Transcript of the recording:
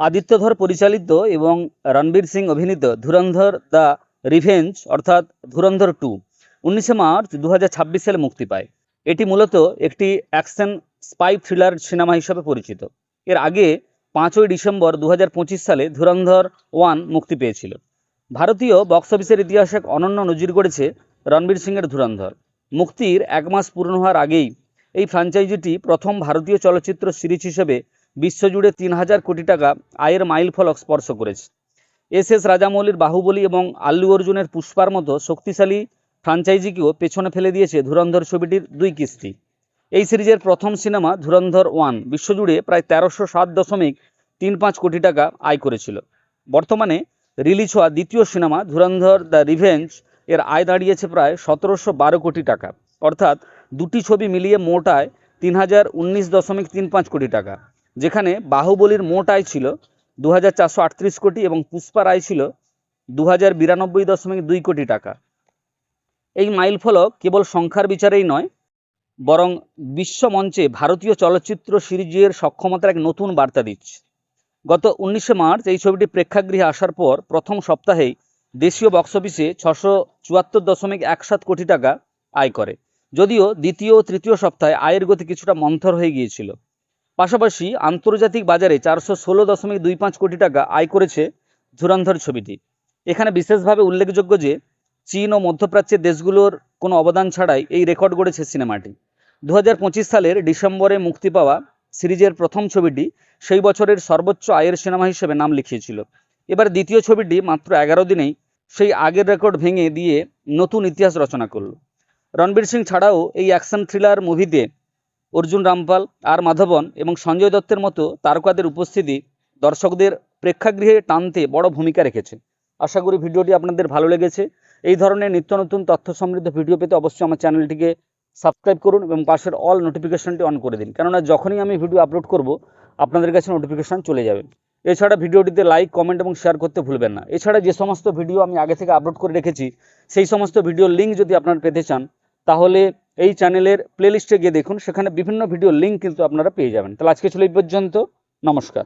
আদিত্য ধর পরিচালিত এবং রণবীর সিং অভিনীত ধুরন্ধর দ্য রিভেঞ্জ অর্থাৎ ধুরন্ধর 2 19 মার্চ 2026 সালে মুক্তি পায়। এটি মূলত একটি অ্যাকশন স্পাই থ্রিলার সিনেমা হিসেবে পরিচিত। এর আগে 5ই ডিসেম্বর 2025 সালে ধুরন্ধর 1 মুক্তি পেয়েছিল। ভারতীয় বক্স অফিসের ইতিহাসে এক অনন্য নজির গড়েছে রণবীর সিংয়ের ধুরন্ধর। মুক্তির 1 মাস পূর্ণ হওয়ার আগেই এই ফ্র্যাঞ্চাইজিটি প্রথম ভারতীয় চলচ্চিত্র সিরিজ হিসেবে বিশ্বজুড়ে 3000 কোটি টাকা আয়ের মাইলফলক স্পর্শ করেছে। এস রাজামৌলির বাহুবলী এবং আল্লু অর্জুনের পুষ্পার মতো শক্তিশালী ফ্র্যাঞ্চাইজিকেও পেছনে ফেলে দিয়েছে ধুরন্ধর ছবিটির 2 কিস্তি। এই সিরিজের প্রথম সিনেমা ধুরন্ধর 1 বিশ্বজুড়ে প্রায় 1307.35 কোটি টাকা আয় করেছিল। বর্তমানে রিলিজ হওয়া দ্বিতীয় সিনেমা ধুরন্ধর দ্য রিভেঞ্জ এর আয় দাঁড়িয়েছে প্রায় 1712 কোটি টাকা, অর্থাৎ দুটি ছবি মিলিয়ে মোট আয় 3019.35 কোটি টাকা, যেখানে বাহুবলীর মোট আয় ছিল 2438 কোটি এবং পুষ্পার আয় ছিল 2092.2 কোটি টাকা। এই মাইলফলক কেবল সংখ্যার বিচারেই নয়, বরং বিশ্বমঞ্চে ভারতীয় চলচ্চিত্র সিরিজের সক্ষমতার এক নতুন বার্তা দিচ্ছে। গত 19 মার্চ এই ছবিটি প্রেক্ষাগৃহে আসার পর প্রথম সপ্তাহেই দেশীয় বক্স অফিসে 674.17 কোটি টাকা আয় করে, যদিও দ্বিতীয় ও তৃতীয় সপ্তাহে আয়ের গতি কিছুটা মন্থর হয়ে গিয়েছিল। পাশাপাশি আন্তর্জাতিক বাজারে 416.25 কোটি টাকা আয় করেছে ধুরন্ধর ছবিটি। এখানে বিশেষভাবে উল্লেখযোগ্য যে চীন ও মধ্যপ্রাচ্যের দেশগুলোর কোনো অবদান ছাড়াই এই রেকর্ড গড়েছে সিনেমাটি। 2025 সালের ডিসেম্বরে মুক্তি পাওয়া সিরিজের প্রথম ছবিটি সেই বছরের সর্বোচ্চ আয়ের সিনেমা হিসেবে নাম লিখিয়েছিল। এবার দ্বিতীয় ছবিটি মাত্র 11 দিনেই সেই আগের রেকর্ড ভেঙে দিয়ে নতুন ইতিহাস রচনা করল। রণবীর সিং ছাড়াও এই অ্যাকশন থ্রিলার মুভিতে অর্জুন রামপাল, আর মাধবন এবং সঞ্জয় দত্তের মতো তারকাদের উপস্থিতি দর্শকদের প্রেক্ষাগৃহে টানতে বড় ভূমিকা রেখেছে। আশা করি ভিডিওটি আপনাদের ভালো লেগেছে। এই ধরনের নিত্য নতুন তথ্য সমৃদ্ধ ভিডিও পেতে অবশ্যই আমার চ্যানেলটিকে সাবস্ক্রাইব করুন এবং পাশের অল নোটিফিকেশনটি অন করে দিন, কেননা যখনই আমি ভিডিও আপলোড করব আপনাদের কাছে নোটিফিকেশান চলে যাবে। এছাড়া ভিডিওটিতে লাইক, কমেন্ট এবং শেয়ার করতে ভুলবেন না। এছাড়া যে সমস্ত ভিডিও আমি আগে থেকে আপলোড করে রেখেছি সেই সমস্ত ভিডিওর লিঙ্ক যদি আপনারা পেতে চান তাহলে এই চ্যানেলের প্লেলিস্টে গিয়ে দেখুন, সেখানে বিভিন্ন ভিডিওর লিঙ্ক কিন্তু আপনারা পেয়ে যাবেন। তাহলে আজকে ছিল এই পর্যন্ত। নমস্কার।